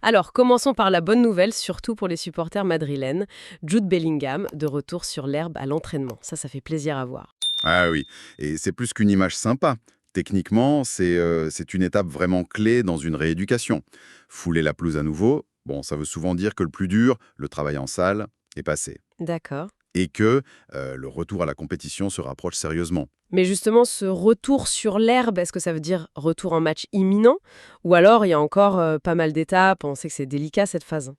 Alors, commençons par la bonne nouvelle, surtout pour les supporters madrilènes. Jude Bellingham, de retour sur l'herbe à l'entraînement. Ça fait plaisir à voir. Ah oui, et c'est plus qu'une image sympa. Techniquement, c'est une étape vraiment clé dans une rééducation. Fouler la pelouse à nouveau, bon, ça veut souvent dire que le plus dur, le travail en salle, est passé. D'accord. Et que le retour à la compétition se rapproche sérieusement. Mais justement, ce retour sur l'herbe, est-ce que ça veut dire retour en match imminent? Ou alors, il y a encore pas mal d'étapes, on sait que c'est délicat cette phase.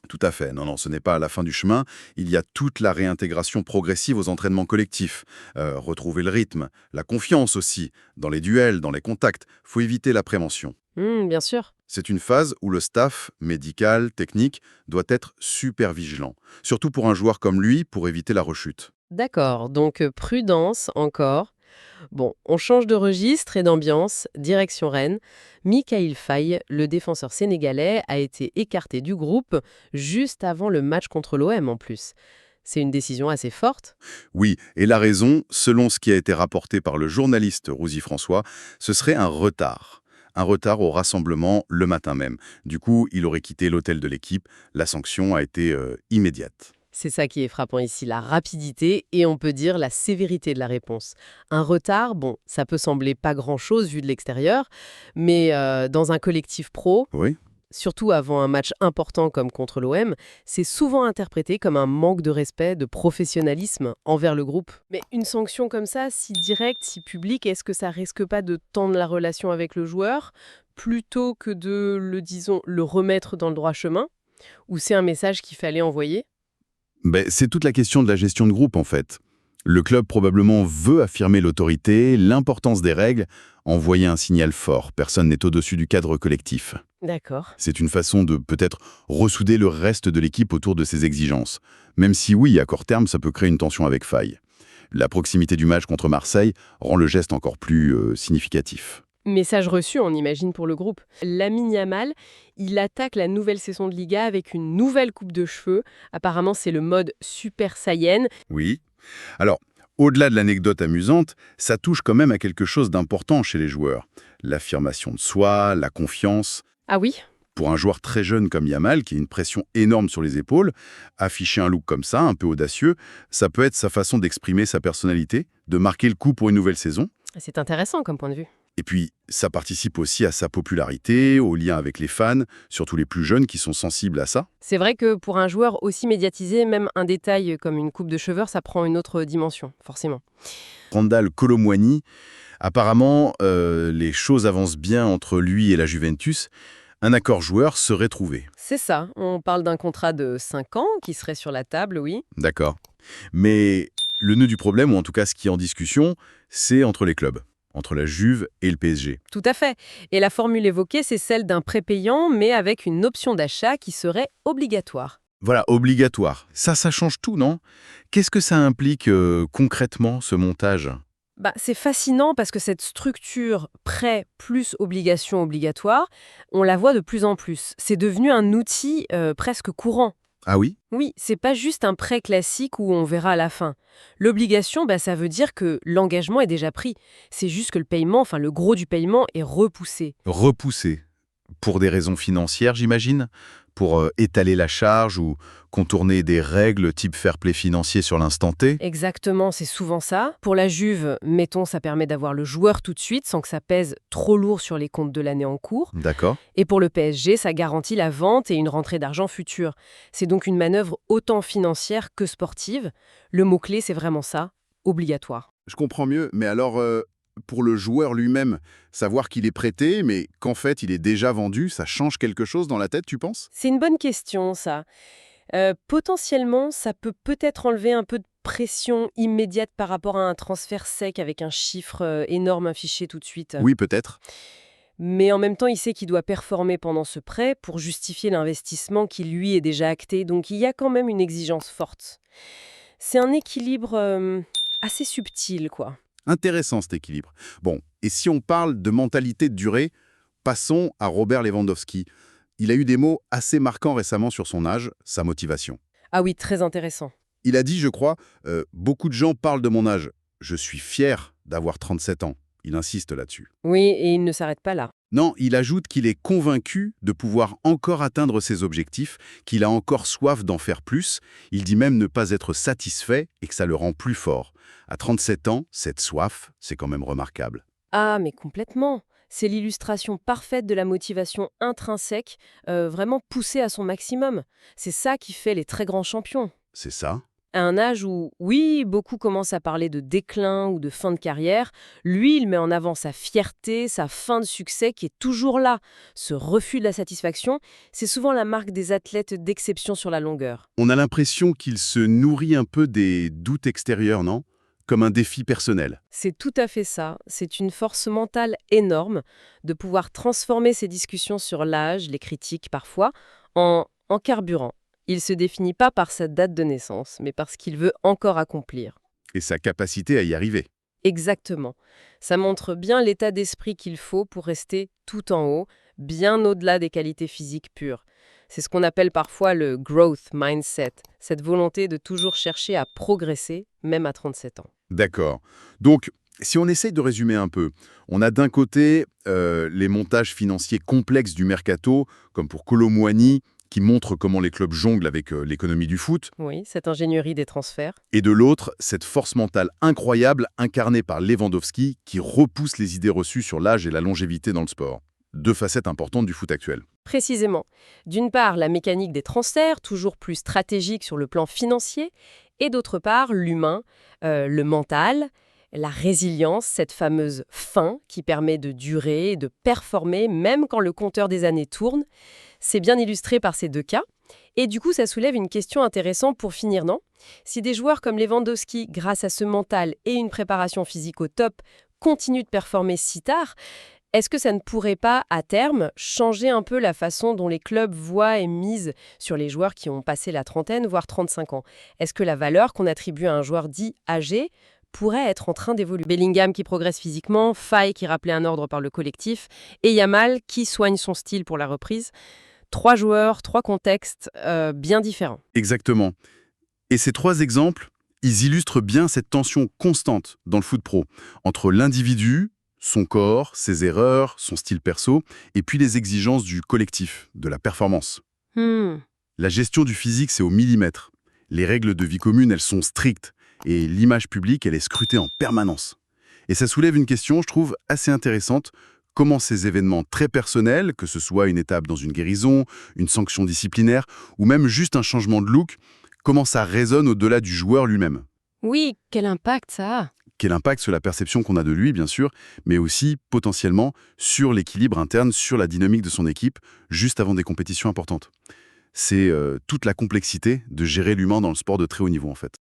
Tout à fait. Non, non, ce n'est pas à la fin du chemin. Il y a toute la réintégration progressive aux entraînements collectifs. Retrouver le rythme, la confiance aussi, dans les duels, dans les contacts. Faut éviter la prévention. Bien sûr. C'est une phase où le staff, médical, technique, doit être super vigilant. Surtout pour un joueur comme lui, pour éviter la rechute. D'accord, donc prudence encore. Bon, on change de registre et d'ambiance, direction Rennes. Mikayil Faye, le défenseur sénégalais, a été écarté du groupe juste avant le match contre l'OM en plus. C'est une décision assez forte. Oui, et la raison, selon ce qui a été rapporté par le journaliste Rouzy François, ce serait un retard. Un retard au rassemblement le matin même. Du coup, il aurait quitté l'hôtel de l'équipe. La sanction a été immédiate. C'est ça qui est frappant ici, la rapidité et on peut dire la sévérité de la réponse. Un retard, bon, ça peut sembler pas grand-chose vu de l'extérieur, mais dans un collectif pro, Oui. surtout avant un match important comme contre l'OM, c'est souvent interprété comme un manque de respect, de professionnalisme envers le groupe. Mais une sanction comme ça, si directe, si publique, est-ce que ça risque pas de tendre la relation avec le joueur plutôt que de, disons, le remettre dans le droit chemin? Ou c'est un message qu'il fallait envoyer? Ben, c'est toute la question de la gestion de groupe, en fait. Le club probablement veut affirmer l'autorité, l'importance des règles, envoyer un signal fort. Personne n'est au-dessus du cadre collectif. D'accord. C'est une façon de peut-être ressouder le reste de l'équipe autour de ses exigences. Même si oui, à court terme, ça peut créer une tension avec Faye. La proximité du match contre Marseille rend le geste encore plus significatif. Message reçu, on imagine, pour le groupe. Lamine Yamal, il attaque la nouvelle saison de Liga avec une nouvelle coupe de cheveux. Apparemment, c'est le mode Super Saiyan. Oui. Alors, au-delà de l'anecdote amusante, ça touche quand même à quelque chose d'important chez les joueurs. L'affirmation de soi, la confiance. Ah oui? Pour un joueur très jeune comme Yamal, qui a une pression énorme sur les épaules, afficher un look comme ça, un peu audacieux, ça peut être sa façon d'exprimer sa personnalité, de marquer le coup pour une nouvelle saison. C'est intéressant comme point de vue. Et puis, ça participe aussi à sa popularité, au lien avec les fans, surtout les plus jeunes qui sont sensibles à ça. C'est vrai que pour un joueur aussi médiatisé, même un détail comme une coupe de cheveux, ça prend une autre dimension, forcément. Randal Kolo Muani, apparemment, les choses avancent bien entre lui et la Juventus. Un accord joueur serait trouvé. C'est ça, on parle d'un contrat de 5 ans qui serait sur la table, oui. D'accord. Mais le nœud du problème, ou en tout cas ce qui est en discussion, c'est entre les clubs, entre la Juve et le PSG. Tout à fait. Et la formule évoquée, c'est celle d'un prêt payant, mais avec une option d'achat qui serait obligatoire. Voilà, obligatoire. Ça change tout, non? Qu'est-ce que ça implique concrètement, ce montage? C'est fascinant parce que cette structure prêt plus obligation obligatoire, on la voit de plus en plus. C'est devenu un outil presque courant. Ah oui? Oui, c'est pas juste un prêt classique où on verra à la fin. L'obligation, ça veut dire que l'engagement est déjà pris. C'est juste que le paiement, enfin le gros du paiement, est repoussé. Repoussé. Pour des raisons financières, j'imagine? Pour étaler la charge ou contourner des règles type fair play financier sur l'instant T? Exactement, c'est souvent ça. Pour la Juve, mettons, ça permet d'avoir le joueur tout de suite sans que ça pèse trop lourd sur les comptes de l'année en cours. D'accord. Et pour le PSG, ça garantit la vente et une rentrée d'argent future. C'est donc une manœuvre autant financière que sportive. Le mot-clé, c'est vraiment ça, obligatoire. Je comprends mieux, mais alors, pour le joueur lui-même, savoir qu'il est prêté, mais qu'en fait il est déjà vendu, ça change quelque chose dans la tête, tu penses? C'est une bonne question, ça. Potentiellement, ça peut peut-être enlever un peu de pression immédiate par rapport à un transfert sec avec un chiffre énorme affiché tout de suite. Oui, peut-être. Mais en même temps, il sait qu'il doit performer pendant ce prêt pour justifier l'investissement qui, lui, est déjà acté. Donc il y a quand même une exigence forte. C'est un équilibre assez subtil, quoi. Intéressant cet équilibre. Bon, et si on parle de mentalité de durée, passons à Robert Lewandowski. Il a eu des mots assez marquants récemment sur son âge, sa motivation. Ah oui, très intéressant. Il a dit, je crois, beaucoup de gens parlent de mon âge. Je suis fier d'avoir 37 ans. Il insiste là-dessus. Oui, et il ne s'arrête pas là. Non, il ajoute qu'il est convaincu de pouvoir encore atteindre ses objectifs, qu'il a encore soif d'en faire plus. Il dit même ne pas être satisfait et que ça le rend plus fort. À 37 ans, cette soif, c'est quand même remarquable. Ah, mais complètement. C'est l'illustration parfaite de la motivation intrinsèque, vraiment poussée à son maximum. C'est ça qui fait les très grands champions. C'est ça? À un âge où, oui, beaucoup commencent à parler de déclin ou de fin de carrière, lui, il met en avant sa fierté, sa fin de succès qui est toujours là. Ce refus de la satisfaction, c'est souvent la marque des athlètes d'exception sur la longueur. On a l'impression qu'il se nourrit un peu des doutes extérieurs, non? Comme un défi personnel. C'est tout à fait ça. C'est une force mentale énorme de pouvoir transformer ces discussions sur l'âge, les critiques parfois, en carburant. Il se définit pas par sa date de naissance, mais par ce qu'il veut encore accomplir. Et sa capacité à y arriver. Exactement. Ça montre bien l'état d'esprit qu'il faut pour rester tout en haut, bien au-delà des qualités physiques pures. C'est ce qu'on appelle parfois le growth mindset, cette volonté de toujours chercher à progresser, même à 37 ans. D'accord. Donc, si on essaye de résumer un peu, on a d'un côté les montages financiers complexes du mercato, comme pour Kolo Muani, qui montre comment les clubs jonglent avec l'économie du foot, Oui, cette ingénierie des transferts. et de l'autre, cette force mentale incroyable incarnée par Lewandowski, qui repousse les idées reçues sur l'âge et la longévité dans le sport. Deux facettes importantes du foot actuel. Précisément. D'une part, la mécanique des transferts, toujours plus stratégique sur le plan financier, et d'autre part, l'humain, le mental, la résilience, cette fameuse fin qui permet de durer et de performer même quand le compteur des années tourne. C'est bien illustré par ces deux cas. Et du coup, ça soulève une question intéressante pour finir, non? Si des joueurs comme Lewandowski, grâce à ce mental et une préparation physique au top, continuent de performer si tard, est-ce que ça ne pourrait pas, à terme, changer un peu la façon dont les clubs voient et misent sur les joueurs qui ont passé la trentaine, voire 35 ans? Est-ce que la valeur qu'on attribue à un joueur dit âgé pourrait être en train d'évoluer? Bellingham qui progresse physiquement, Faye qui rappelait un ordre par le collectif, et Yamal qui soigne son style pour la reprise. Trois joueurs, trois contextes bien différents. Exactement. Et ces trois exemples, ils illustrent bien cette tension constante dans le foot pro, entre l'individu, son corps, ses erreurs, son style perso, et puis les exigences du collectif, de la performance. Hmm. La gestion du physique, c'est au millimètre. Les règles de vie commune, elles sont strictes, et l'image publique, elle est scrutée en permanence. Et ça soulève une question, je trouve, assez intéressante. Comment ces événements très personnels, que ce soit une étape dans une guérison, une sanction disciplinaire, ou même juste un changement de look, comment ça résonne au-delà du joueur lui-même? Oui, quel impact ça a? Quel impact sur la perception qu'on a de lui, bien sûr, mais aussi, potentiellement, sur l'équilibre interne, sur la dynamique de son équipe, juste avant des compétitions importantes. C'est toute la complexité de gérer l'humain dans le sport de très haut niveau, en fait.